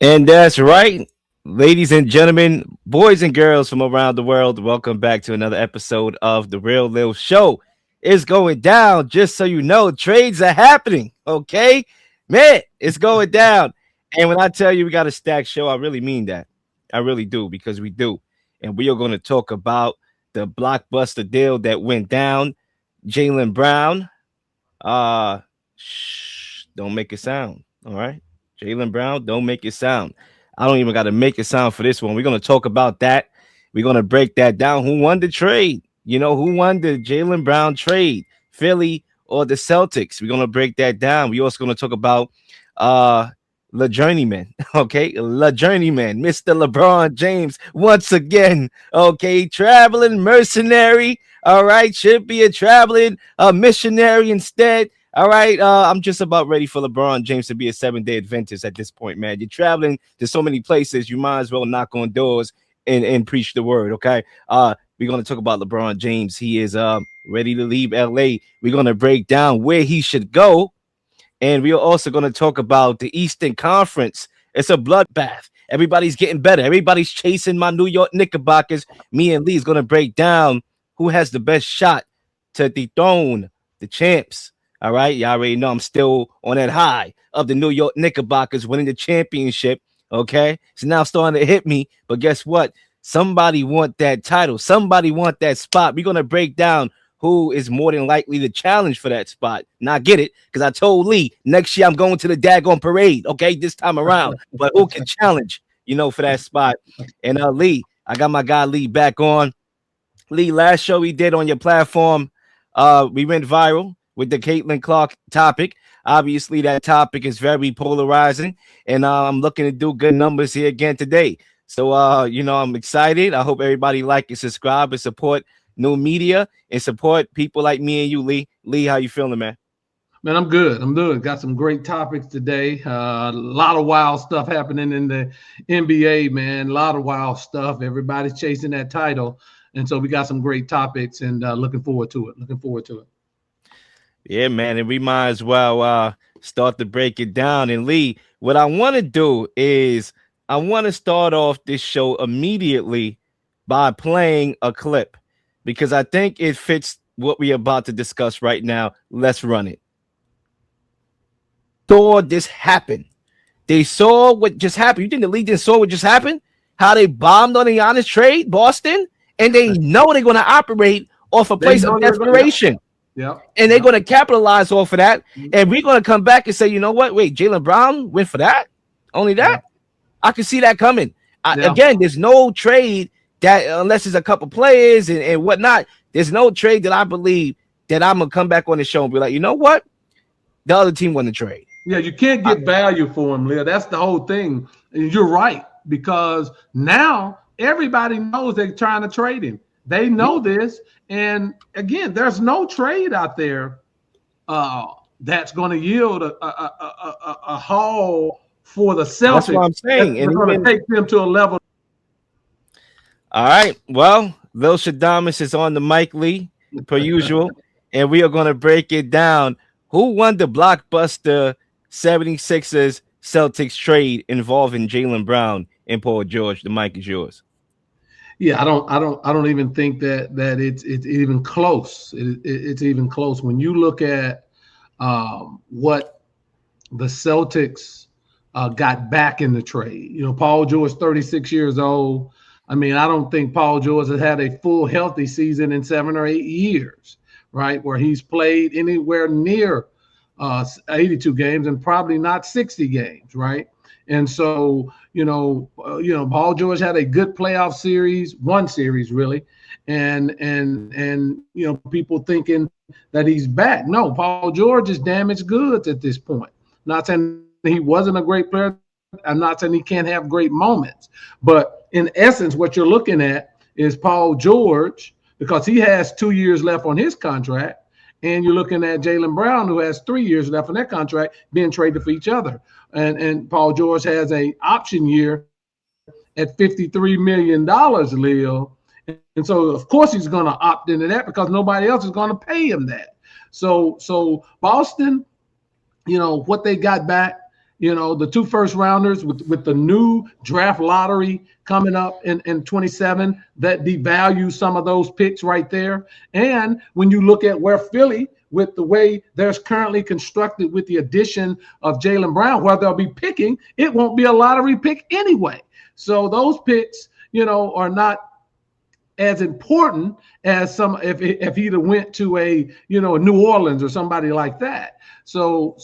And that's right, ladies and gentlemen, boys and girls from around the world. Welcome back to another episode of The Real Lil Show. It's going down, just so you know, trades are happening, okay? Man, it's going down. And when I tell you we got a stacked show, I really mean that. I really do, because we do. And we are going to talk about the blockbuster deal that went down. Jaylen Brown. Don't make a sound, all right? Jaylen Brown, don't make it sound. I don't even got to make it sound for this one. We're going to talk about that. We're going to break that down. Who won the trade? You know, who won the Jaylen Brown trade? Philly or the Celtics? We're going to break that down. We also going to talk about the journeyman, okay? The journeyman, Mr. LeBron James, once again, okay? Traveling mercenary, all right? Should be a traveling missionary instead. All right, I'm just about ready for LeBron James to be a 7-day Adventist at this point, man. You're traveling to so many places, you might as well knock on doors and preach the word, okay? We're going to talk about LeBron James. He is ready to leave LA. We're going to break down where he should go, and we are also going to talk about the Eastern Conference. It's a bloodbath. Everybody's getting better. Everybody's chasing my New York Knickerbockers. Me and Lee is going to break down who has the best shot to dethrone the champs. All right, y'all already know I'm still on that high of the New York Knickerbockers winning the championship. Okay, it's now starting to hit me, but guess what? Somebody want that title. Somebody want that spot. We're gonna break down who is more than likely to challenge for that spot. Now get it, because I told Lee next year I'm going to the daggone parade. Okay, this time around, but who can challenge? You know, for that spot. And Lee, I got my guy Lee back on. Lee, last show we did on your platform, we went viral with the Caitlin Clark topic. Obviously, that topic is very polarizing, and I'm looking to do good numbers here again today. So, you know, I'm excited. I hope everybody like and subscribe and support new media and support people like me and you, Lee. Lee, how you feeling, man? Man, I'm good. I'm doing. Got some great topics today. A lot of wild stuff happening in the NBA, man. A lot of wild stuff. Everybody's chasing that title, and so we got some great topics, and looking forward to it. Looking forward to it. Yeah, man, and we might as well start to break it down. And Lee, what I want to do is I want to start off this show immediately by playing a clip, because I think it fits what we're about to discuss right now. Let's run it. Saw this happen. They saw what just happened. You think the league didn't saw what just happened? How they bombed on the Giannis trade, Boston, and they know they're going to operate off a place of desperation. Yeah, and they're going to capitalize off of that. And we're going to come back and say, you know what? Wait, Jaylen Brown went for that? Only that? Yeah. I can see that coming. Again, there's no trade that, unless it's a couple players and whatnot, there's no trade that I believe that I'm going to come back on the show and be like, you know what? The other team won the trade. Yeah, you can't get value for him, Leah. That's the whole thing. And you're right, because now everybody knows they're trying to trade him. They know this. And again, there's no trade out there that's going to yield a haul for the Celtics. That's what I'm saying. And going to take them to a level. All right. Well, Lil Shadamas is on the mic, Lee, per usual. And we are going to break it down. Who won the blockbuster 76ers Celtics trade involving Jaylen Brown and Paul George? The mic is yours. Yeah, I don't even think that it's even close. It's even close when you look at what the Celtics got back in the trade. You know, Paul George, 36 years old. I mean, I don't think Paul George has had a full healthy season in 7 or 8 years, right? Where he's played anywhere near 82 games and probably not 60 games, right? And so, Paul George had a good playoff series, one series really, and people thinking that he's back. No, Paul George is damaged goods at this point. Not saying he wasn't a great player. I'm not saying he can't have great moments, but in essence, what you're looking at is Paul George, because he has 2 years left on his contract. And you're looking at Jaylen Brown, who has 3 years left on that contract, being traded for each other. And Paul George has an option year at $53 million, Leo. And so, of course, he's going to opt into that because nobody else is going to pay him that. So Boston, what they got back, the two first rounders with the new draft lottery coming up in 27, that devalues some of those picks right there. And when you look at where Philly, with the way there's currently constructed with the addition of Jaylen Brown, where they'll be picking, it won't be a lottery pick anyway. So those picks, are not as important as some if he'd have went to a New Orleans or somebody like that. So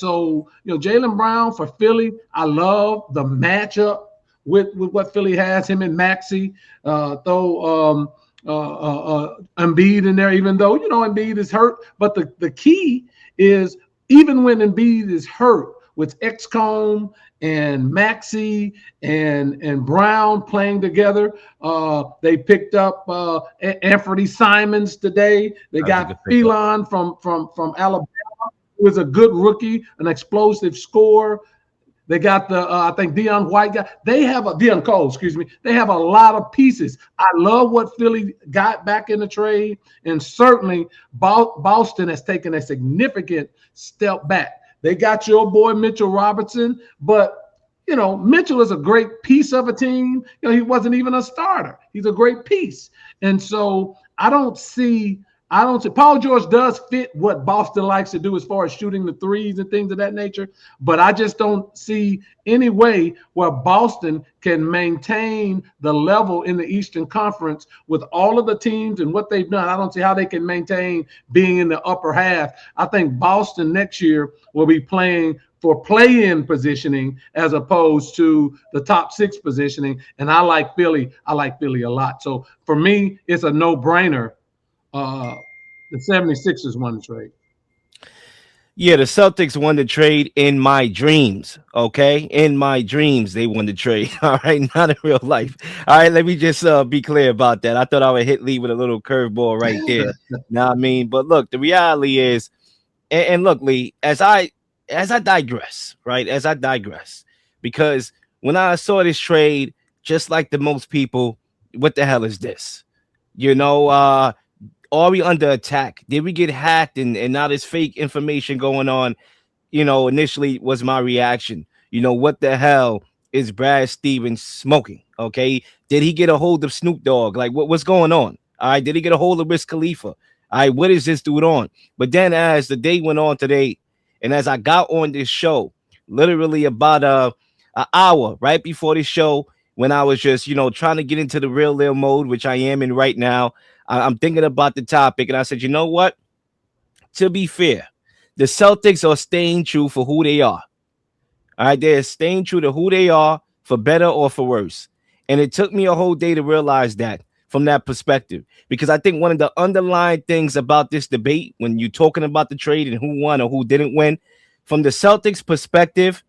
Jaylen Brown for Philly, I love the matchup with what Philly has, him and Maxey. Throw Embiid in there, even though Embiid is hurt. But the key is, even when Embiid is hurt, with Excombe and Maxey and Brown playing together. They picked up Anthony Simons today. They got Phelan from Alabama, who is a good rookie, an explosive scorer. They got I think Dion White guy. They have Dion Cole, excuse me. They have a lot of pieces. I love what Philly got back in the trade, and certainly Boston has taken a significant step back. They got your boy Mitchell Robertson, but Mitchell is a great piece of a team. He wasn't even a starter. He's a great piece, and so I don't see. Paul George does fit what Boston likes to do as far as shooting the threes and things of that nature, but I just don't see any way where Boston can maintain the level in the Eastern Conference with all of the teams and what they've done. I don't see how they can maintain being in the upper half. I think Boston next year will be playing for play-in positioning as opposed to the top six positioning, and I like Philly. I like Philly a lot. So for me, it's a no-brainer. The 76ers won the trade. Yeah, the Celtics won the trade in my dreams. Okay, in my dreams they won the trade. All right, not in real life. All right, let me just be clear about that. I thought I would hit Lee with a little curveball right there. Know what I mean? But look, the reality is, and look, Lee, as I digress, right? As I digress, because when I saw this trade, just like the most people, what the hell is this? Are we under attack? Did we get hacked and now there's fake information going on? Initially was my reaction. What the hell is Brad Stevens smoking? Okay. Did he get a hold of Snoop Dogg? Like what's going on? All right. Did he get a hold of Wiz Khalifa? All right. What is this dude on? But then as the day went on today, and as I got on this show, literally about an hour right before this show, when I was just, trying to get into the real mode, which I am in right now, I'm thinking about the topic, and I said, you know what? To be fair, the Celtics are staying true for who they are. All right, they're staying true to who they are, for better or for worse. And it took me a whole day to realize that from that perspective, because I think one of the underlying things about this debate, when you're talking about the trade and who won or who didn't win, from the Celtics perspective,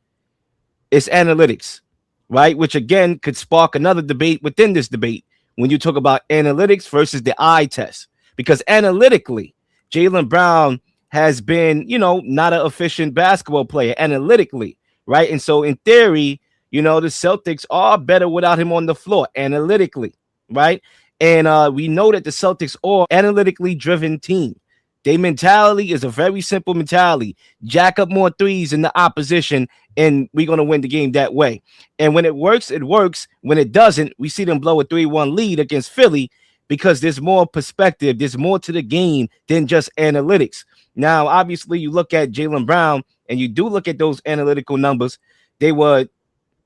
it's analytics, right? Which again could spark another debate within this debate when you talk about analytics versus the eye test, because analytically, Jaylen Brown has been, not an efficient basketball player analytically, right? And so in theory, the Celtics are better without him on the floor analytically, right? And we know that the Celtics are analytically driven team. Their mentality is a very simple mentality. Jack up more threes in the opposition, and we're going to win the game that way. And when it works, it works. When it doesn't, we see them blow a 3-1 lead against Philly, because there's more perspective. There's more to the game than just analytics. Now, obviously, you look at Jaylen Brown, and you do look at those analytical numbers. They were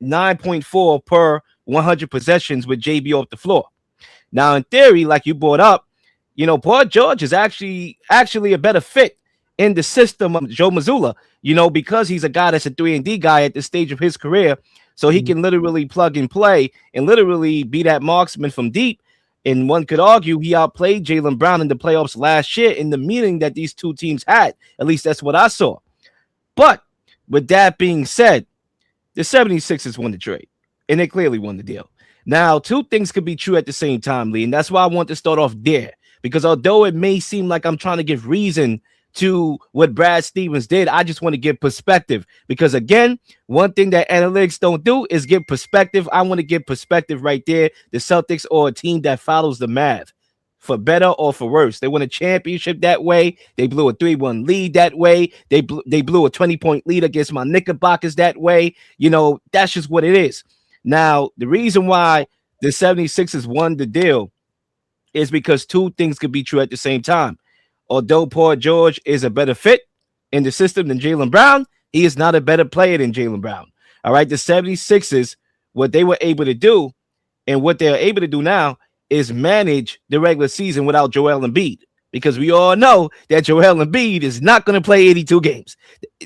9.4 per 100 possessions with JB off the floor. Now, in theory, like you brought up, Paul George is actually a better fit in the system of Joe Mazzulla, because he's a guy that's a 3-and-D guy at this stage of his career. So he can literally plug and play and literally be that marksman from deep. And one could argue he outplayed Jaylen Brown in the playoffs last year in the meeting that these two teams had. At least that's what I saw. But with that being said, the 76ers won the trade, and they clearly won the deal. Now, two things could be true at the same time, Lee, and that's why I want to start off there. Because although it may seem like I'm trying to give reason to what Brad Stevens did, I just want to give perspective. Because again, one thing that analytics don't do is give perspective. I want to give perspective right there. The Celtics are a team that follows the math. for better or for worse. They won a championship that way. They blew a 3-1 lead that way. They blew a 20-point lead against my Knickerbockers that way. That's just what it is. Now, the reason why the 76ers won the deal is because two things could be true at the same time. Although Paul George is a better fit in the system than Jaylen Brown, he is not a better player than Jaylen Brown. All right, the 76ers, what they were able to do and what they're able to do now is manage the regular season without Joel Embiid, because we all know that Joel Embiid is not going to play 82 games.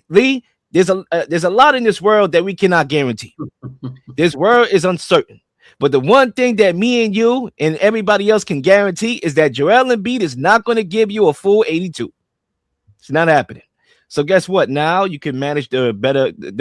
Lee, there's a lot in this world that we cannot guarantee. This world is uncertain. But the one thing that me and you and everybody else can guarantee is that Joel Embiid is not going to give you a full 82. It's not happening. So guess what? Now you can manage the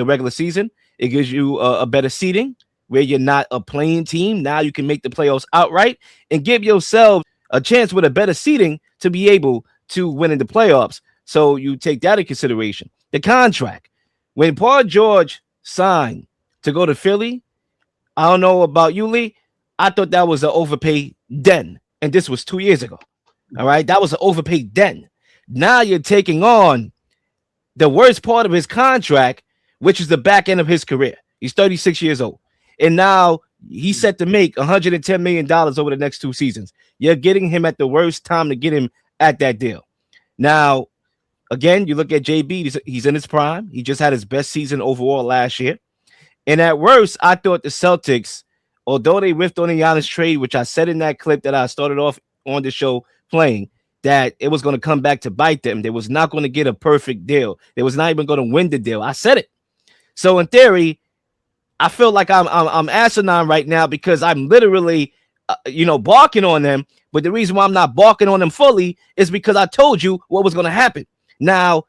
regular season. It gives you a better seeding where you're not a playing team. Now you can make the playoffs outright and give yourself a chance with a better seeding to be able to win in the playoffs. So you take that into consideration. The contract. When Paul George signed to go to Philly, I don't know about you, Lee. I thought that was an overpay then. And this was 2 years ago. All right. That was an overpay then. Now you're taking on the worst part of his contract, which is the back end of his career. He's 36 years old. And now he's set to make $110 million over the next 2 seasons. You're getting him at the worst time to get him at that deal. Now, again, you look at JB, he's in his prime. He just had his best season overall last year. And at worst, I thought the Celtics, although they whiffed on the Giannis trade, which I said in that clip that I started off on the show playing, that it was going to come back to bite them. They was not going to get a perfect deal. They was not even going to win the deal. I said it. So in theory, I feel like I'm asinine right now because I'm literally, barking on them. But the reason why I'm not barking on them fully is because I told you what was going to happen. Now,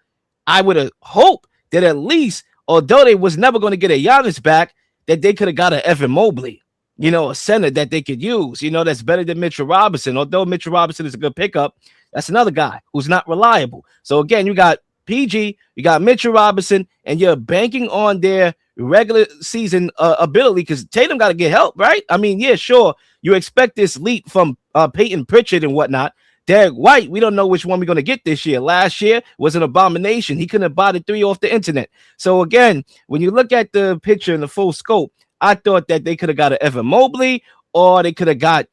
I would have hoped that at least, although they was never going to get a Giannis back, that they could have got an Evan Mobley, a center that they could use, that's better than Mitchell Robinson. Although Mitchell Robinson is a good pickup, that's another guy who's not reliable. So again, you got PG, you got Mitchell Robinson, and you're banking on their regular season ability because Tatum got to get help, right? I mean, yeah, sure. You expect this leap from Peyton Pritchard and whatnot. Derek White, we don't know which one we're going to get this year. Last year was an abomination. He couldn't have bought a 3 off the internet. So again, when you look at the picture in the full scope, I thought that they could have got an Evan Mobley, or they could have got,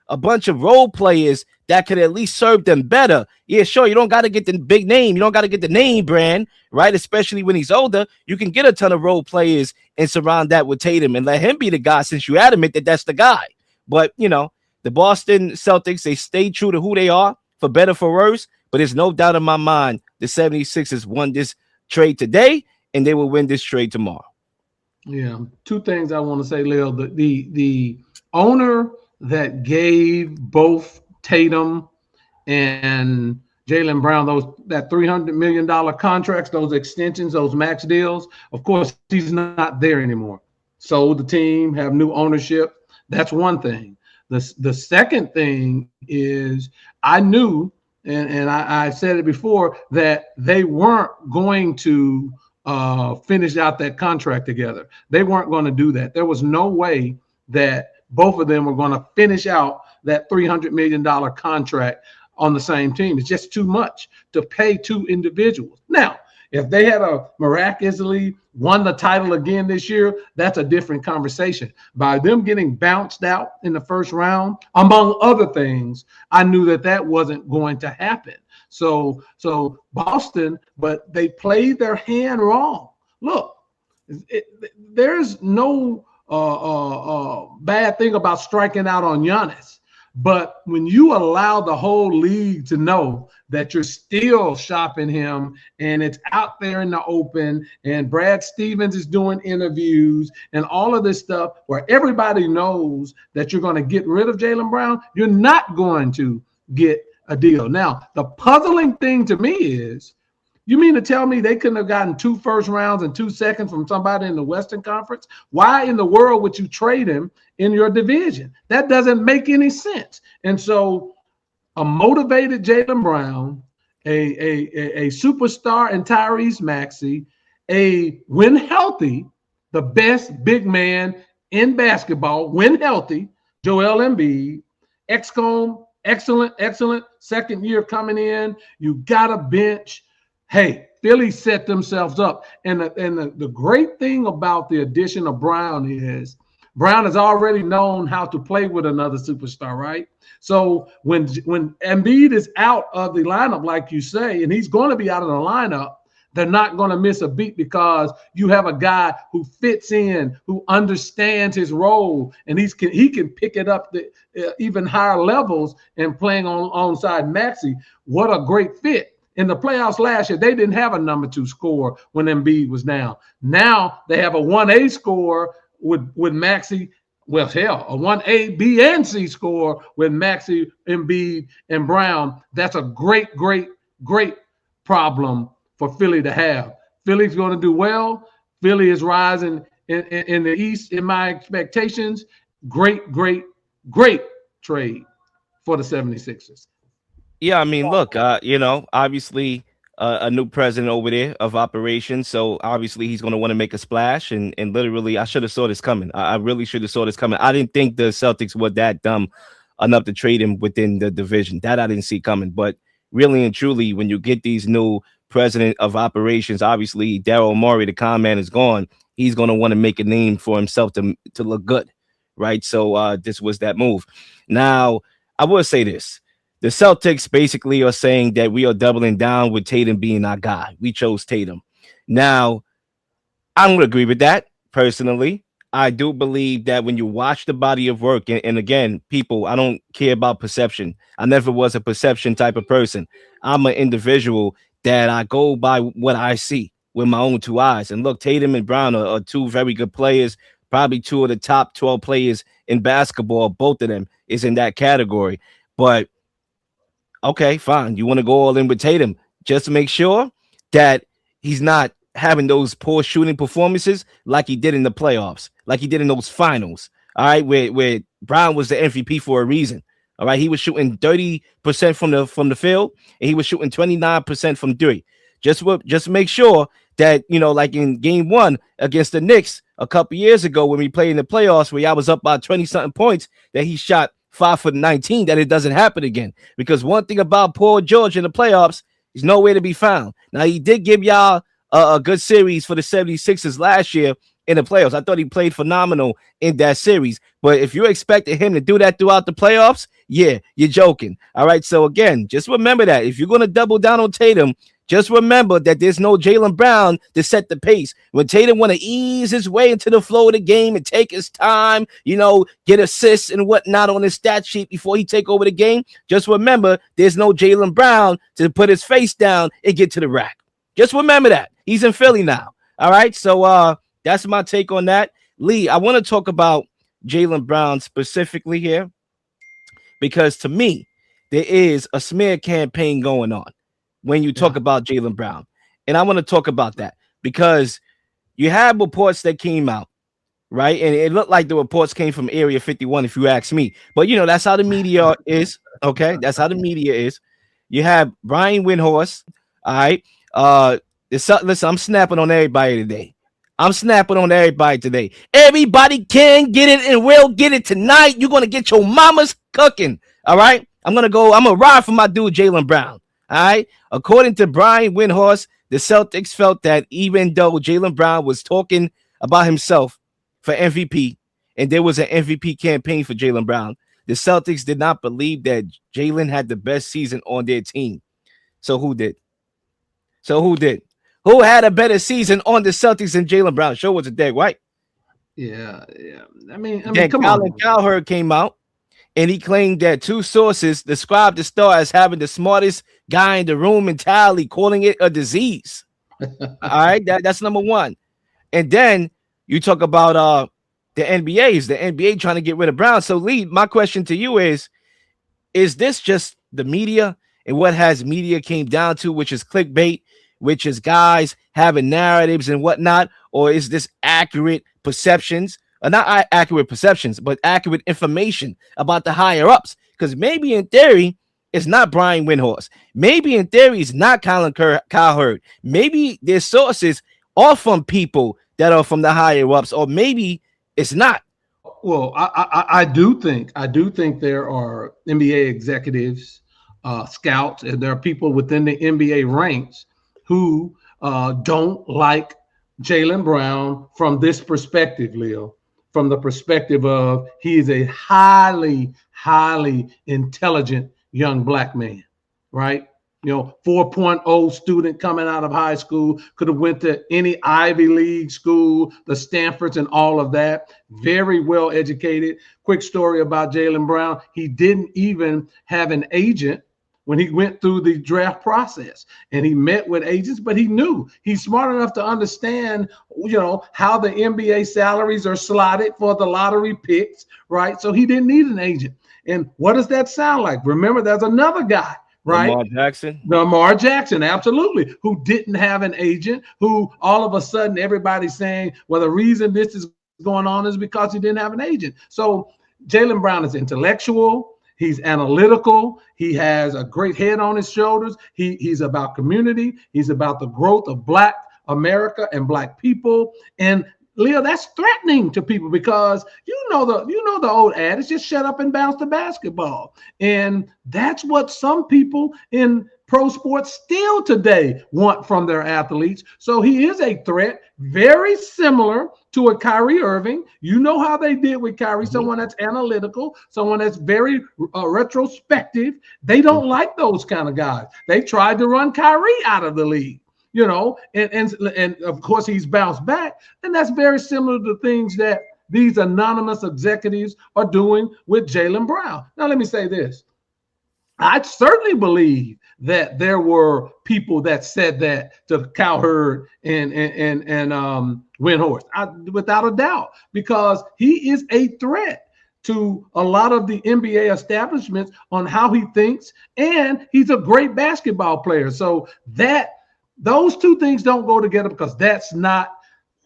a bunch of role players that could at least serve them better. Yeah, sure. You don't got to get the big name. You don't got to get the name brand, right? Especially when he's older. You can get a ton of role players and surround that with Tatum and let him be the guy since you adamant that that's the guy. But, the Boston Celtics, they stay true to who they are, for better, for worse. But there's no doubt in my mind the 76ers won this trade today, and they will win this trade tomorrow. Yeah. 2 things I want to say, Lil. The owner that gave both Tatum and Jaylen Brown that $300 million contracts, those extensions, those max deals, of course, he's not there anymore. Sold the team, have new ownership. That's one thing. The second thing is I knew, and I said it before, that they weren't going to finish out that contract together. They weren't going to do that. There was no way that both of them were going to finish out that $300 million contract on the same team. It's just too much to pay 2 individuals. Now, if they had miraculously won the title again this year, that's a different conversation. By them getting bounced out in the first round, among other things, I knew that wasn't going to happen. So Boston, but they played their hand wrong. Look, there's no bad thing about striking out on Giannis. But when you allow the whole league to know that you're still shopping him and it's out there in the open and Brad Stevens is doing interviews and all of this stuff where everybody knows that you're going to get rid of Jaylen Brown, you're not going to get a deal. Now, the puzzling thing to me is, you mean to tell me they couldn't have gotten 2 first rounds and 2 seconds from somebody in the Western Conference? Why in the world would you trade him in your division? That doesn't make any sense. And so a motivated Jaylen Brown, a superstar in Tyrese Maxey, when healthy, the best big man in basketball, when healthy, Joel Embiid, XCOM excellent second year coming in. You got a bench. Hey, Philly set themselves up. And the great thing about the addition of Brown is Brown has already known how to play with another superstar, right? So when Embiid is out of the lineup, like you say, and he's going to be out of the lineup, they're not going to miss a beat because you have a guy who fits in, who understands his role, and he can pick it up the even higher levels and playing onside Maxey. What a great fit. In the playoffs last year, they didn't have a number 2 scorer when Embiid was down. Now they have a 1A scorer with Maxey. Well, hell, a 1A, B, and C score with Maxey, Embiid, and Brown. That's a great problem for Philly to have. Philly's going to do well. Philly is rising in the East in my expectations. Great trade for the 76ers. Yeah, I mean, look, obviously a new president over there of operations, so obviously he's going to want to make a splash, and literally, I should have saw this coming. I really should have saw this coming. I didn't think the Celtics were that dumb enough to trade him within the division. That I didn't see coming. But really and truly, when you get these new president of operations, obviously Daryl Morey, the con man, is gone. He's going to want to make a name for himself to look good, right? So this was that move. Now, I will say this. The Celtics basically are saying that we are doubling down with Tatum being our guy. We chose Tatum. Now, I don't agree with that personally. I do believe that when you watch the body of work, and again, people, I don't care about perception. I never was a perception type of person. I'm an individual that I go by what I see with my own 2 eyes. And look, Tatum and Brown are 2 very good players, probably 2 of the top 12 players in basketball. Both of them is in that category. But okay, fine. You want to go all in with Tatum. Just to make sure that he's not having those poor shooting performances like he did in the playoffs, like he did in those finals. All right, where Brown was the MVP for a reason. All right, he was shooting 30% from the field, and he was shooting 29% from 3. Just make sure that, like in game 1 against the Knicks a couple years ago when we played in the playoffs, where I was up by 20-something points, that he shot 5 for 19, that it doesn't happen again. Because one thing about Paul George in the playoffs, he's nowhere to be found. Now, he did give y'all a good series for the 76ers last year in the playoffs. I thought he played phenomenal in that series. But if you expected him to do that throughout the playoffs, yeah, you're joking. All right, so again, just remember that. If you're going to double down on Tatum, just remember that there's no Jaylen Brown to set the pace. When Tatum want to ease his way into the flow of the game and take his time, get assists and whatnot on his stat sheet before he take over the game, just remember there's no Jaylen Brown to put his face down and get to the rack. Just remember that. He's in Philly now. All right, so that's my take on that. Lee, I want to talk about Jaylen Brown specifically here because to me, there is a smear campaign going on when you talk about Jaylen Brown. And I want to talk about that because you have reports that came out, right? And it looked like the reports came from Area 51, if you ask me. But, that's how the media is, okay? That's how the media is. You have Brian Windhorst, all right? Listen, I'm snapping on everybody today. Everybody can get it and will get it tonight. You're going to get your mama's cooking, all right? I'm going to ride for my dude, Jaylen Brown. All right. According to Brian Windhorst, the Celtics felt that even though Jaylen Brown was talking about himself for MVP, and there was an MVP campaign for Jaylen Brown, the Celtics did not believe that Jaylen had the best season on their team. So who did? Who had a better season on the Celtics than Jaylen Brown? Show was a dead white. Yeah. I mean, come on. Cowherd came out. And he claimed that 2 sources described the star as having the smartest guy in the room mentality, calling it a disease. All right, that's number 1. And then you talk about the NBA. Is the NBA trying to get rid of Brown? So, Lee, my question to you is this just the media and what has media came down to, which is clickbait, which is guys having narratives and whatnot, or is this accurate perceptions? Not accurate perceptions, but accurate information about the higher ups. Because maybe in theory, it's not Brian Windhorst. Maybe in theory, it's not Colin Cowherd. Maybe their sources are from people that are from the higher ups, or maybe it's not. I do think there are NBA executives, scouts, and there are people within the NBA ranks who don't like Jaylen Brown from this perspective, Leo. From the perspective of he is a highly intelligent young black man, right? 4.0 student coming out of high school, could have went to any Ivy League school, the Stanfords and all of that. Very well educated. Quick story about Jaylen Brown. He didn't even have an agent when he went through the draft process, and he met with agents, but he knew he's smart enough to understand, how the NBA salaries are slotted for the lottery picks, right? So he didn't need an agent. And what does that sound like? Remember, there's another guy, right? Lamar Jackson, absolutely, who didn't have an agent, who all of a sudden everybody's saying, well, the reason this is going on is because he didn't have an agent. So Jaylen Brown is intellectual. He's analytical. He has a great head on his shoulders. He's about community. He's about the growth of Black America and Black people. And Leo, that's threatening to people because the old adage, just shut up and bounce the basketball. And that's what some people in pro sports still today want from their athletes. So he is a threat, very similar to a Kyrie Irving. You know how they did with Kyrie, someone that's analytical, someone that's very retrospective. They don't like those kind of guys. They tried to run Kyrie out of the league. And of course he's bounced back. And that's very similar to things that these anonymous executives are doing with Jaylen Brown. Now, let me say this. I certainly believe that there were people that said that to Cowherd and Windhorst, without a doubt, because he is a threat to a lot of the NBA establishments on how he thinks, and he's a great basketball player. So those two things don't go together because that's not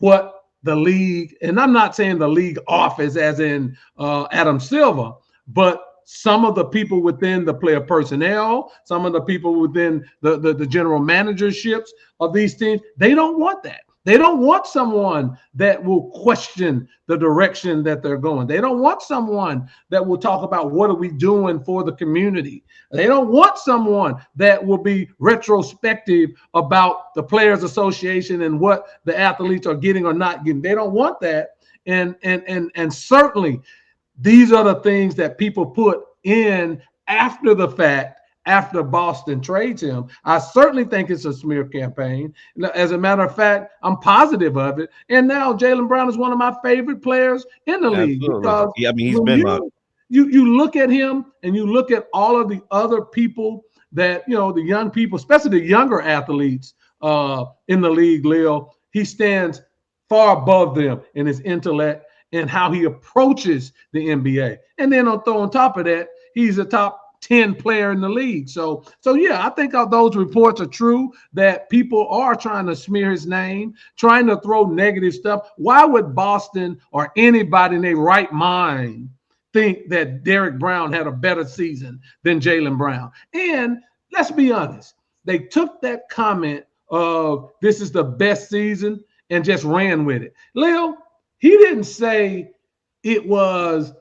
what the league, and I'm not saying the league office as in Adam Silver, but some of the people within the player personnel, some of the people within the general managerships of these teams, they don't want that. They don't want someone that will question the direction that they're going. They don't want someone that will talk about what are we doing for the community. They don't want someone that will be retrospective about the Players Association and what the athletes are getting or not getting. They don't want that. And certainly these are the things that people put in after the fact, after Boston trades him. I certainly think it's a smear campaign. As a matter of fact, I'm positive of it. And now Jaylen Brown is one of my favorite players in the league. Because he's been you look at him and you look at all of the other people that, the young people, especially the younger athletes in the league, Leo, he stands far above them in his intellect and how he approaches the NBA. And then on top of that, he's a top 10 player in the league. So yeah, I think those reports are true, that people are trying to smear his name, trying to throw negative stuff. Why would Boston or anybody in their right mind think that Derrick Brown had a better season than Jaylen Brown? And let's be honest, they took that comment of this is the best season and just ran with it. Leo, he didn't say it was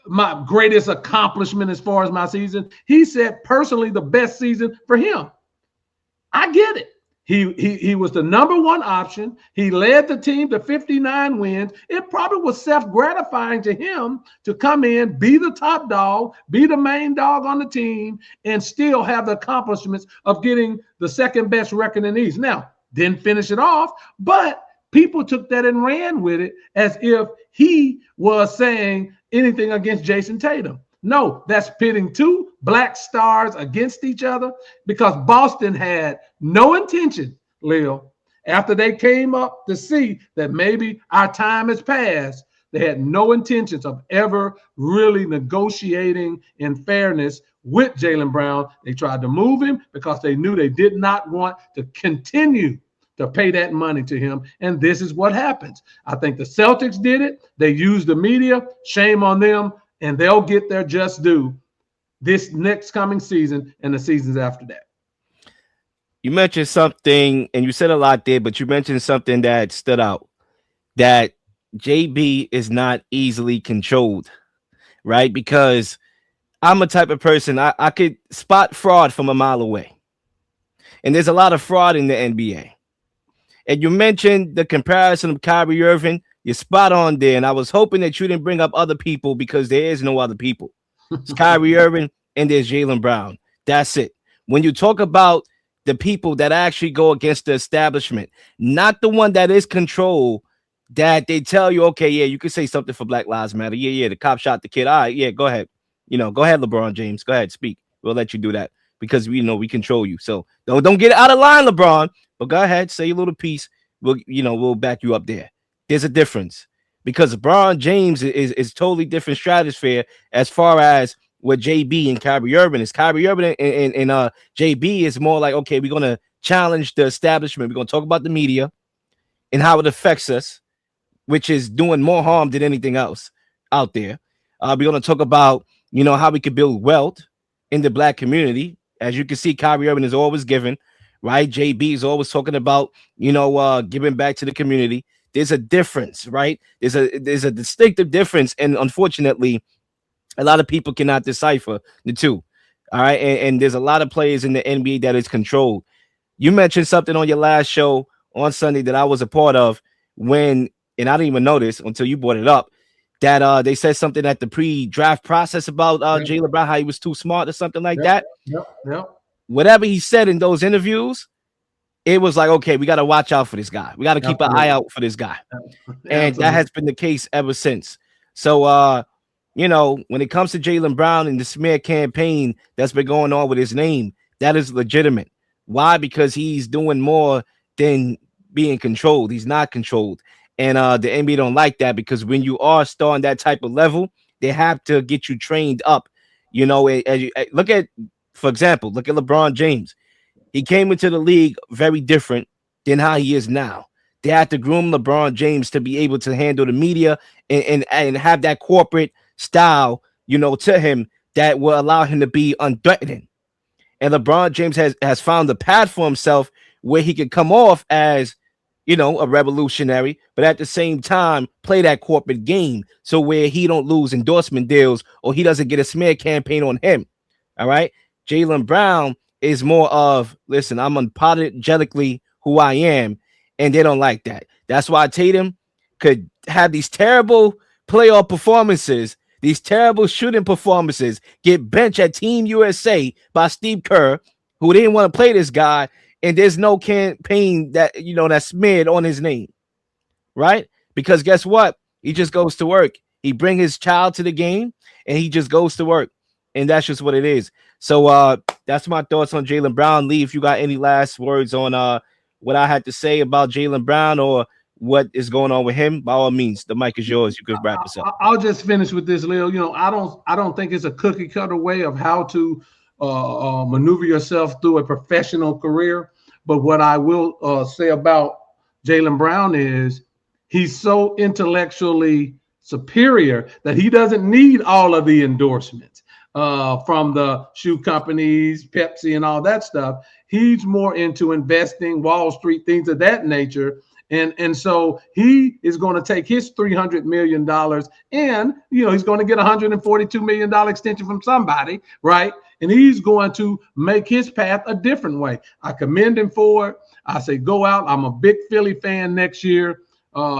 my greatest accomplishment as far as my season. He said personally the best season for him. I get it. He was the number one option. He led the team to 59 wins. It probably was self-gratifying to him to come in, be the top dog, be the main dog on the team, and still have the accomplishments of getting the second best record in the East. Now, didn't finish it off, but people took that and ran with it as if he was saying anything against Jason Tatum. No, that's pitting two black stars against each other, because Boston had no intention, Leo, after they came up to see that maybe our time has passed, they had no intentions of ever really negotiating in fairness with Jaylen Brown. They tried to move him because they knew they did not want to continue to pay that money to him. And this is what happens. I think the Celtics did it. They used the media. Shame on them. And they'll get their just due this next coming season and the seasons after that. You mentioned something, and you said a lot there, but you mentioned something that stood out, that JB is not easily controlled, right? Because I'm a type of person, I could spot fraud from a mile away. And there's a lot of fraud in the NBA. And you mentioned the comparison of Kyrie Irving. You're spot on there. And I was hoping that you didn't bring up other people because there is no other people. It's Kyrie Irving and there's Jaylen Brown. That's it. When you talk about the people that actually go against the establishment, not the one that is controlled, that they tell you, okay, yeah, you can say something for Black Lives Matter. Yeah, yeah, the cop shot the kid. All right, yeah, go ahead. Go ahead, LeBron James. Go ahead, speak. We'll let you do that because we know we control you. So don't get out of line, LeBron. But go ahead, say your little piece. We'll back you up there. There's a difference because LeBron James is totally different stratosphere as far as what JB and Kyrie Irving is. Kyrie Irving and JB is more like, okay, we're gonna challenge the establishment. We're gonna talk about the media and how it affects us, which is doing more harm than anything else out there. We're gonna talk about how we can build wealth in the black community. As you can see, Kyrie Irving is always giving, right? JB is always talking about giving back to the community. There's a difference, right? There's a distinctive difference, and unfortunately, a lot of people cannot decipher the two. All right, and there's a lot of players in the NBA that is controlled. You mentioned something on your last show on Sunday that I was a part of and I didn't even notice until you brought it up, that they said something at the pre-draft process about Jaylen Brown, how he was too smart or something like that. Yep. Whatever he said in those interviews, it was like, okay, we got to watch out for this guy. We got to keep an eye out for this guy. And that has been the case ever since. So, when it comes to Jaylen Brown and the smear campaign that's been going on with his name, that is legitimate. Why? Because he's doing more than being controlled. He's not controlled. And the NBA don't like that because when you are starting that type of level, they have to get you trained up. Look at, for example, look at LeBron James. He came into the league very different than how he is now. They had to groom LeBron James to be able to handle the media and have that corporate style, to him that will allow him to be unthreatening. And LeBron James has found a path for himself where he can come off as, a revolutionary, but at the same time play that corporate game. So where he don't lose endorsement deals or he doesn't get a smear campaign on him. All right. Jaylen Brown is more of, listen, I'm unapologetically who I am, and they don't like that. That's why Tatum could have these terrible playoff performances, these terrible shooting performances, get benched at Team USA by Steve Kerr, who didn't want to play this guy, and there's no campaign that's smeared on his name, right? Because guess what? He just goes to work. He bring his child to the game, and he just goes to work, and that's just what it is. So that's my thoughts on Jaylen Brown. Lee, if you got any last words on what I had to say about Jaylen Brown or what is going on with him, by all means, the mic is yours. You could wrap this up. I'll just finish with this, Leo. I don't think it's a cookie cutter way of how to maneuver yourself through a professional career. But what I will say about Jaylen Brown is he's so intellectually superior that he doesn't need all of the endorsements from the shoe companies, Pepsi, and all that stuff. He's more into investing, Wall Street, things of that nature. And so he is going to take his $300 million and, he's going to get a $142 million extension from somebody, right? And he's going to make his path a different way. I commend him for it. I say, go out. I'm a big Philly fan next year.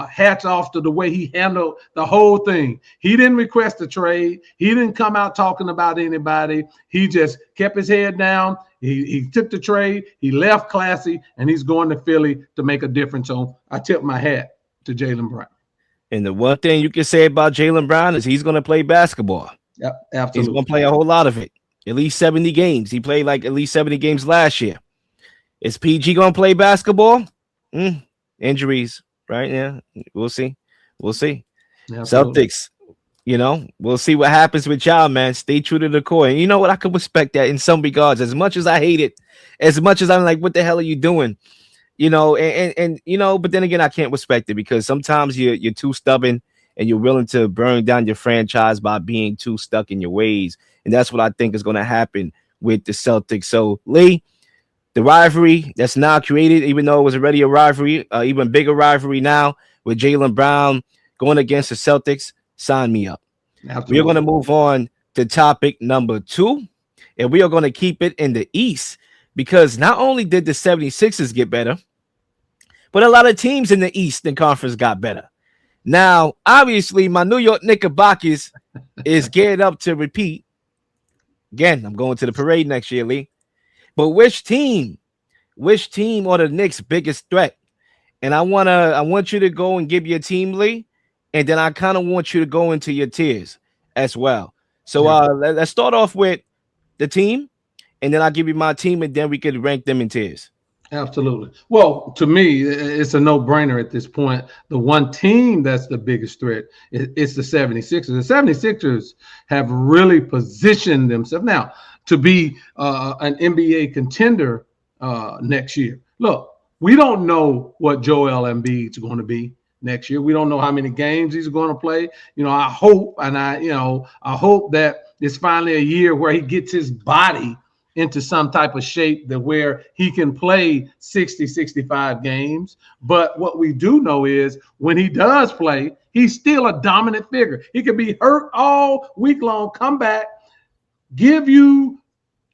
Hats off to the way he handled the whole thing. He didn't request a trade. He didn't come out talking about anybody. He just kept his head down. He took the trade. He left classy, and he's going to Philly to make a difference. So I tip my hat to Jaylen Brown. And the one thing you can say about Jaylen Brown is he's going to play basketball. Yep, absolutely. He's going to play a whole lot of it. At least 70 games. He played like at least 70 games last year. Is PG going to play basketball? Injuries, right? Yeah, we'll see. Absolutely. Celtics, we'll see what happens with y'all, man. Stay true to the core. And you know what? I could respect that in some regards. As much as I hate it, as much as I'm like, what the hell are you doing? But then again, I can't respect it because sometimes you're too stubborn and you're willing to burn down your franchise by being too stuck in your ways. And that's what I think is going to happen with the Celtics. So, Lee, the rivalry that's now created, even though it was already a rivalry, even bigger rivalry now with Jaylen Brown going against the Celtics. Sign me up. We are going to Absolutely. move on to topic number 2, and we are going to keep it in the East because not only did the 76ers get better, but a lot of teams in the Eastern Conference got better. Now, obviously, my New York Knickerbockers is geared up to repeat. Again, I'm going to the parade next year, Lee. But which team or the Knicks' biggest threat? And I want you to go and give your team, Lee, and then I kind of want you to go into your tiers as well. So Yeah. let's start off with the team, and then I'll give you my team, and then we could rank them in tiers. Absolutely. Well, to me, it's a no-brainer at this point. The one team that's the biggest threat is the 76ers. The 76ers have really positioned themselves now to be an NBA contender next year. Look, we don't know what Joel Embiid's going to be next year. We don't know how many games he's going to play. I hope, and I hope that it's finally a year where he gets his body into some type of shape that where he can play 60, 65 games. But what we do know is when he does play, he's still a dominant figure. He could be hurt all week long, come back, give you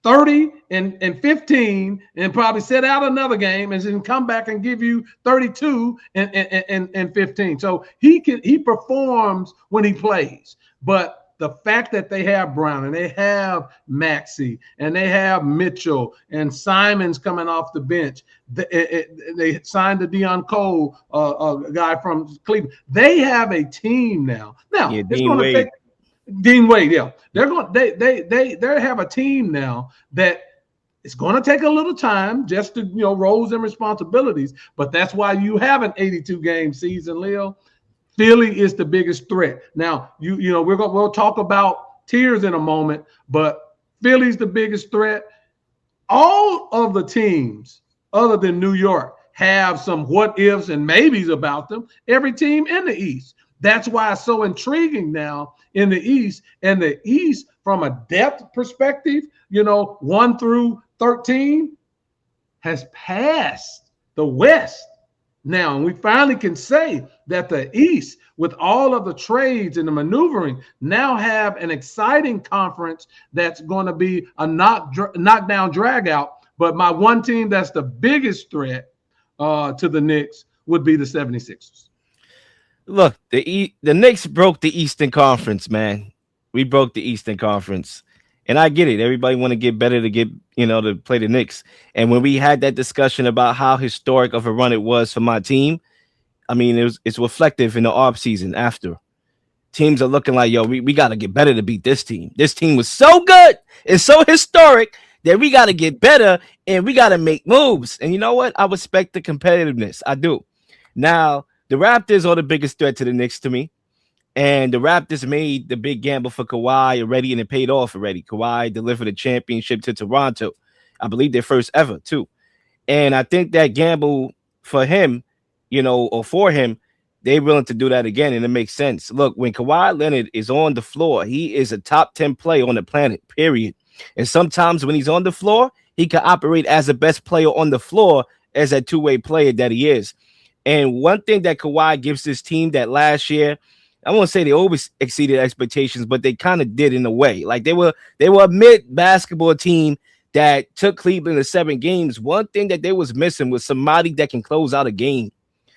30 and 15 and probably sit out another game and then come back and give you 32 and 15. So he performs when he plays. But the fact that they have Brown and they have Maxey and they have Mitchell and Simon's coming off the bench, they signed the Deion Cole, a guy from Cleveland. They have a team now. Now Yeah, it's Dean going to Wade. take Dean Wade. Yeah, they have a team now that it's going to take a little time just to roles and responsibilities. But that's why you have an 82 game season, Leo. Philly is the biggest threat. Now, we'll talk about tiers in a moment, but Philly's the biggest threat. All of the teams, other than New York, have some what ifs and maybes about them. Every team in the East. That's why it's so intriguing now in the East. And the East, from a depth perspective, 1 through 13, has passed the West. Now, and we finally can say that the East, with all of the trades and the maneuvering, now have an exciting conference that's going to be a knockdown drag out. But my one team that's the biggest threat to the Knicks would be the 76ers. Look, the Knicks broke the Eastern Conference, man. We broke the Eastern Conference. And I get it. Everybody want to get better to get, to play the Knicks. And when we had that discussion about how historic of a run it was for my team, I mean, it's reflective in the offseason after. Teams are looking like, yo, we got to get better to beat this team. This team was so good and so historic that we got to get better and we got to make moves. And you know what? I respect the competitiveness. I do. Now, the Raptors are the biggest threat to the Knicks to me. And the Raptors made the big gamble for Kawhi already, and it paid off already. Kawhi delivered a championship to Toronto. I believe their first ever, too. And I think that gamble for him, or for him, they're willing to do that again, and it makes sense. Look, when Kawhi Leonard is on the floor, he is a top 10 player on the planet, period. And sometimes when he's on the floor, he can operate as the best player on the floor as that two-way player that he is. And one thing that Kawhi gives this team that last year, I won't say they always exceeded expectations, but they kind of did in a way. Like they were a mid basketball team that took Cleveland to 7 games. One thing that they was missing was somebody that can close out a game.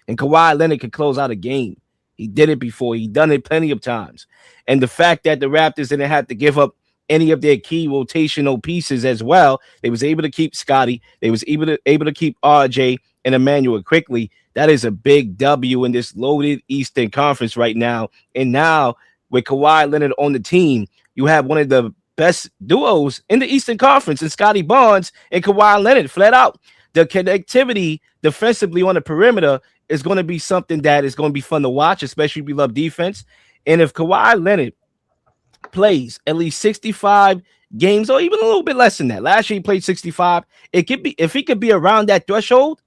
And Kawhi Leonard could close out a game. He did it before. He done it plenty of times. And the fact that the Raptors didn't have to give up any of their key rotational pieces as well, they was able to keep Scotty. They was able to keep RJ and Emmanuel quickly. That is a big W in this loaded Eastern Conference right now. And now with Kawhi Leonard on the team, you have one of the best duos in the Eastern Conference in Scotty Barnes and Kawhi Leonard flat out. The connectivity defensively on the perimeter is going to be something that is going to be fun to watch, especially if you love defense. And if Kawhi Leonard plays at least 65 games or even a little bit less than that, last year he played 65, it could be, if he could be around that threshold,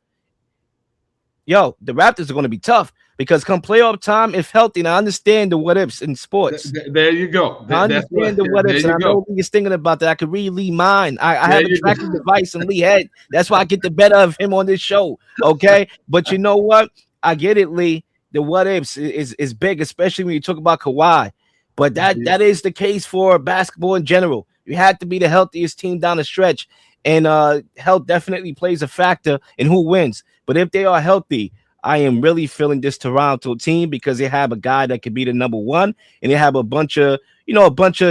the Raptors are going to be tough because come playoff time, if healthy, and I understand the what ifs in sports. There you go. I understand the what ifs, and I know Lee is thinking about that. I could read Lee mind. I have a tracking device in Lee head. That's why I get the better of him on this show. Okay, but you know what? I get it, Lee. the what ifs is big, especially when you talk about Kawhi. But that is the case for basketball in general. You had to be the healthiest team down the stretch, and health definitely plays a factor in who wins. But if they are healthy, I am really feeling this Toronto team because they have a guy that could be the number one, and they have a bunch of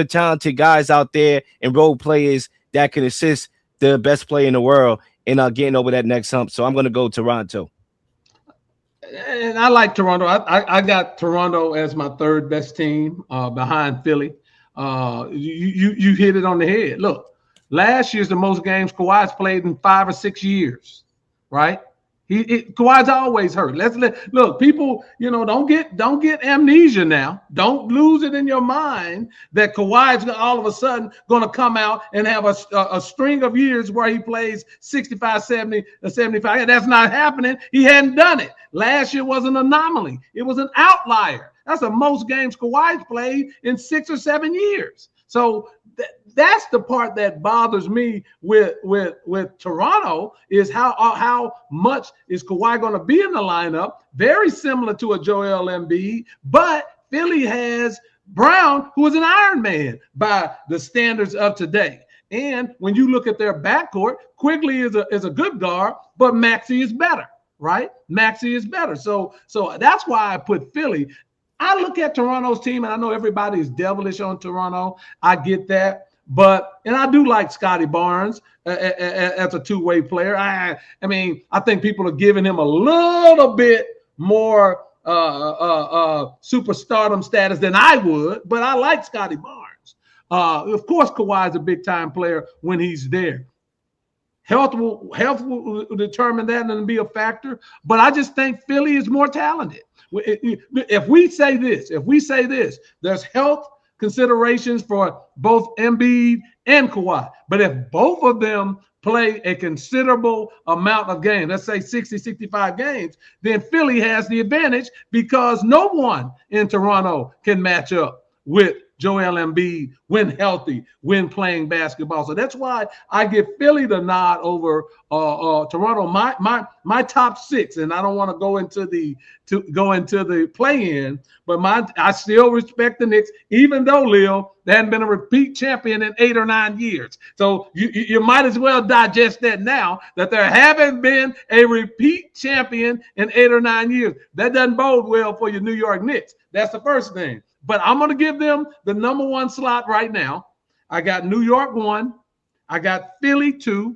talented guys out there and role players that can assist the best player in the world in getting over that next hump. So I'm going to go Toronto. And I like Toronto. I got Toronto as my third best team behind Philly. You hit it on the head. Look, last year's the most games Kawhi's played in 5 or 6 years, right? Kawhi's always hurt. Look, people, don't get amnesia now. Don't lose it in your mind that Kawhi's all of a sudden going to come out and have a string of years where he plays 65, 70, 75. That's not happening. He hadn't done it. Last year was an anomaly. It was an outlier. That's the most games Kawhi's played in 6 or 7 years. So that's the part that bothers me with Toronto is how much is Kawhi going to be in the lineup? Very similar to a Joel Embiid, but Philly has Brown, who is an Iron Man by the standards of today. And when you look at their backcourt, Quigley is a good guard, but Maxey is better, right? Maxey is better. So that's why I put Philly. I look at Toronto's team, and I know everybody is devilish on Toronto. I get that. And I do like Scotty Barnes as a two-way player. I mean, I think people are giving him a little bit more superstardom status than I would, but I like Scotty Barnes. Of course, Kawhi is a big-time player when he's there. Health will determine that and be a factor, but I just think Philly is more talented. If we say this, there's health considerations for both Embiid and Kawhi. But if both of them play a considerable amount of games, let's say 60, 65 games, then Philly has the advantage because no one in Toronto can match up with Joel Embiid when healthy, when playing basketball. So that's why I give Philly the nod over Toronto. My top six, and I don't want to go into the play-in, but I still respect the Knicks, even though Leo, they hadn't been a repeat champion in 8 or 9 years. So you might as well digest that now that there haven't been a repeat champion in 8 or 9 years. That doesn't bode well for your New York Knicks. That's the first thing. But I'm going to give them the number one slot right now. I got New York 1. I got Philly 2.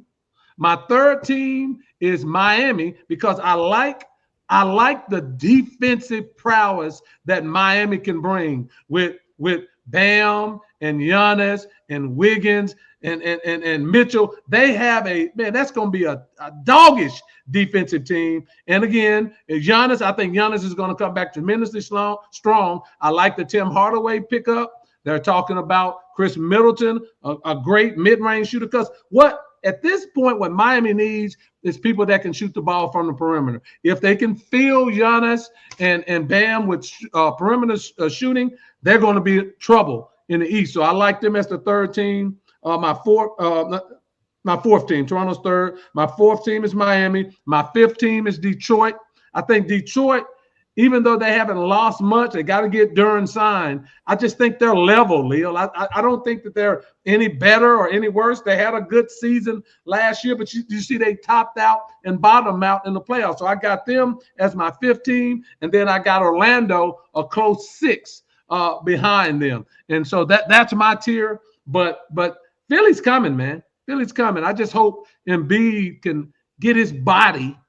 My third team is Miami because I like the defensive prowess that Miami can bring with Bam and Giannis and Wiggins and Mitchell. They have that's going to be a doggish defensive team. And again, Giannis, I think Giannis is going to come back tremendously strong. I like the Tim Hardaway pickup. They're talking about Chris Middleton, a great mid-range shooter. Because at this point, what Miami needs is people that can shoot the ball from the perimeter. If they can fill Giannis and Bam with perimeter shooting, they're going to be trouble in the East. So I like them as the third team. My fourth team, Toronto's third. My fourth team is Miami. My fifth team is Detroit. I think Detroit, even though they haven't lost much, they got to get Duran signed. I just think they're level, Leo. I don't think that they're any better or any worse. They had a good season last year, but you see they topped out and bottomed out in the playoffs. So I got them as my fifth team, and then I got Orlando a close six behind them. And so that's my tier. But Philly's coming, man. Philly's coming. I just hope Embiid can get his body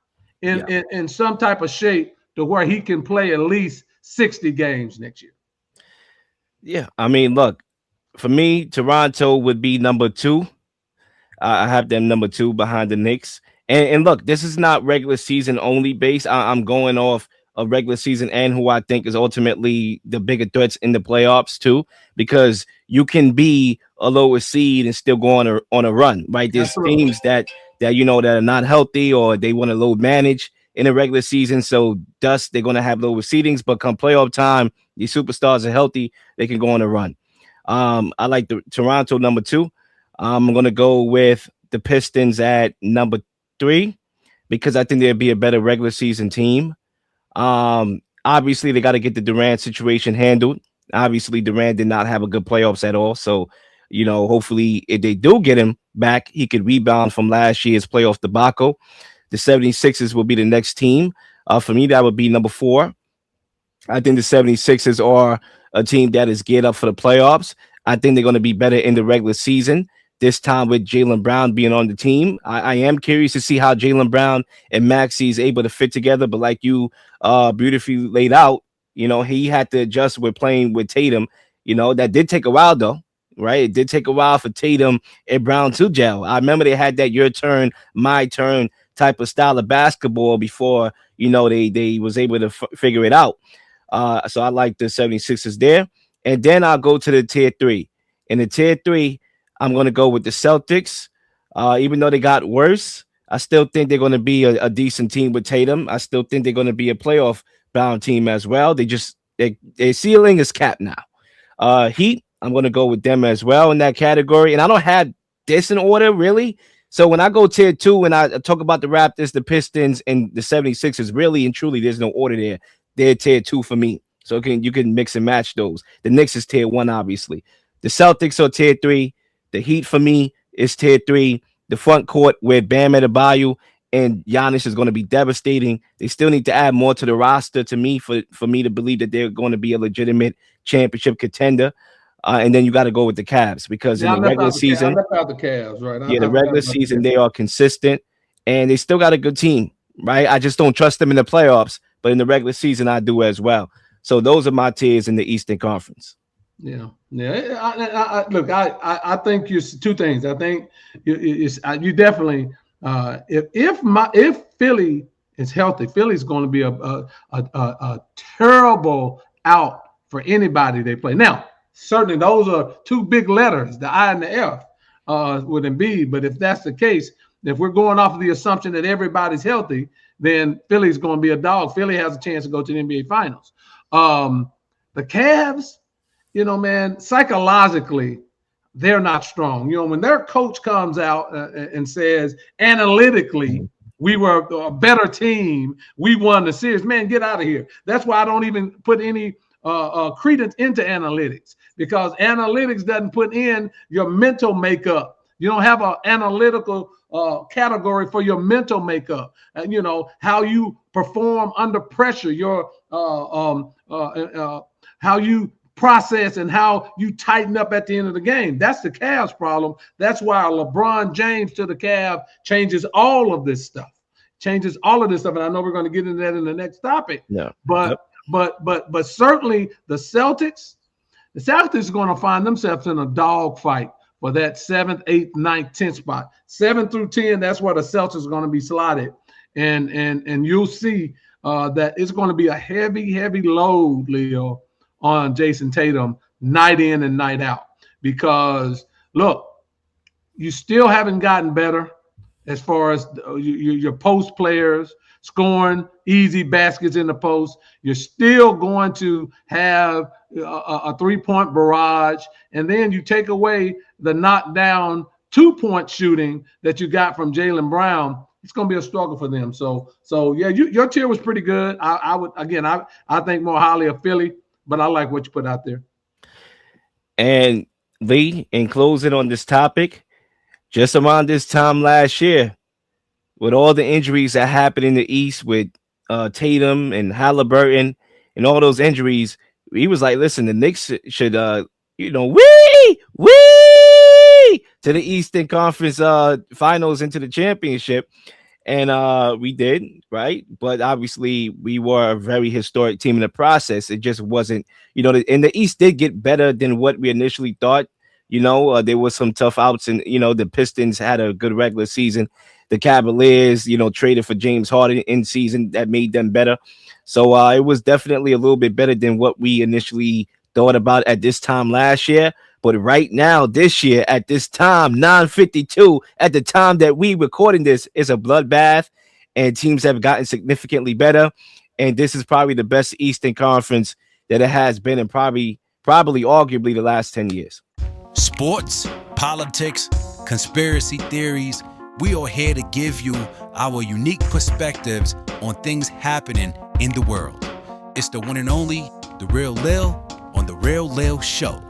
in some type of shape to where he can play at least 60 games next year. Yeah, I mean, look, for me, Toronto would be number 2. I have them number 2 behind the Knicks. And look, this is not regular season only based. I'm going off of regular season and who I think is ultimately the bigger threats in the playoffs too, because you can be a lower seed and still go on a run, right? There's Absolutely. teams that are not healthy or they want to load manage in a regular season. So thus they're going to have lower seedings, but come playoff time, these superstars are healthy. They can go on a run. I like the Toronto number 2. I'm going to go with the Pistons at number 3 because I think they'd be a better regular season team. Obviously, they got to get the Durant situation handled. Obviously, Durant did not have a good playoffs at all. So, hopefully, if they do get him back, he could rebound from last year's playoff debacle. The 76ers will be the next team. For me, that would be number 4. I think the 76ers are a team that is geared up for the playoffs. I think they're going to be better in the regular season. This time with Jaylen Brown being on the team, I am curious to see how Jaylen Brown and Maxey is able to fit together. But like you beautifully laid out, he had to adjust with playing with Tatum. That did take a while though, right? It did take a while for Tatum and Brown to gel. I remember they had that your turn, my turn type of style of basketball before, they was able to figure it out. So I like the 76ers there. And then I'll go to the tier 3. In the tier 3, I'm going to go with the Celtics. Even though they got worse, I still think they're going to be a decent team with Tatum. I still think they're going to be a playoff bound team as well. Their ceiling is capped now. Heat, I'm going to go with them as well in that category. And I don't have this in order, really. So when I go tier 2 and I talk about the Raptors, the Pistons, and the 76ers, really and truly, there's no order there. They're tier 2 for me. So you can mix and match those. The Knicks is tier 1, obviously. The Celtics are tier 3. The Heat for me is tier 3. The front court with Bam Adebayo and Giannis is going to be devastating. They still need to add more to the roster to me for me to believe that they're going to be a legitimate championship contender. And then you got to go with the Cavs because in the regular season, I left out the Cavs, right? the regular season they are consistent and they still got a good team, right? I just don't trust them in the playoffs, but in the regular season I do as well. So those are my tiers in the Eastern Conference. Yeah. Look, I think you two things. I think you definitely if Philly is healthy, Philly's going to be a terrible out for anybody they play. Now, certainly those are two big letters, the I and the F, with Embiid. But if that's the case, if we're going off of the assumption that everybody's healthy, then Philly's going to be a dog. Philly has a chance to go to the NBA Finals. The Cavs, man, psychologically, they're not strong. When their coach comes out and says, analytically, we were a better team, we won the series, man, get out of here. That's why I don't even put any credence into analytics, because analytics doesn't put in your mental makeup. You don't have an analytical category for your mental makeup, and how you perform under pressure, your how you process and how you tighten up at the end of the game. That's the Cavs' problem. That's why LeBron James to the Cavs changes all of this stuff. And I know we're going to get into that in the next topic. Yeah. But certainly the Celtics are going to find themselves in a dogfight for that 7th, 8th, 9th, 10th spot. 7 through 10, that's where the Celtics are going to be slotted. And you'll see that it's going to be a heavy load, Leo, on Jason Tatum night in and night out. Because, look, you still haven't gotten better as far as your post players scoring easy baskets in the post. You're still going to have a three-point barrage, and then you take away the knockdown two-point shooting that you got from Jaylen Brown. It's going to be a struggle for them. So yeah, your tier was pretty good. I think more highly of Philly, but I like what you put out there. And Lee, in closing on this topic, just around this time last year, with all the injuries that happened in the East with Tatum and Halliburton and all those injuries, he was like, listen, the Knicks should, wee to the Eastern Conference Finals into the championship. And we did, right? But obviously, we were a very historic team in the process. It just wasn't, and the East did get better than what we initially thought. There was some tough outs, and, the Pistons had a good regular season. The Cavaliers, traded for James Harden in season that made them better. So it was definitely a little bit better than what we initially thought about at this time last year. But right now, this year, at this time, 9:52, at the time that we recording this, is a bloodbath, and teams have gotten significantly better. And this is probably the best Eastern Conference that it has been in probably arguably the last 10 years. Sports, politics, conspiracy theories. We are here to give you our unique perspectives on things happening in the world. It's the one and only, The Real Lil on The Real Lil Show.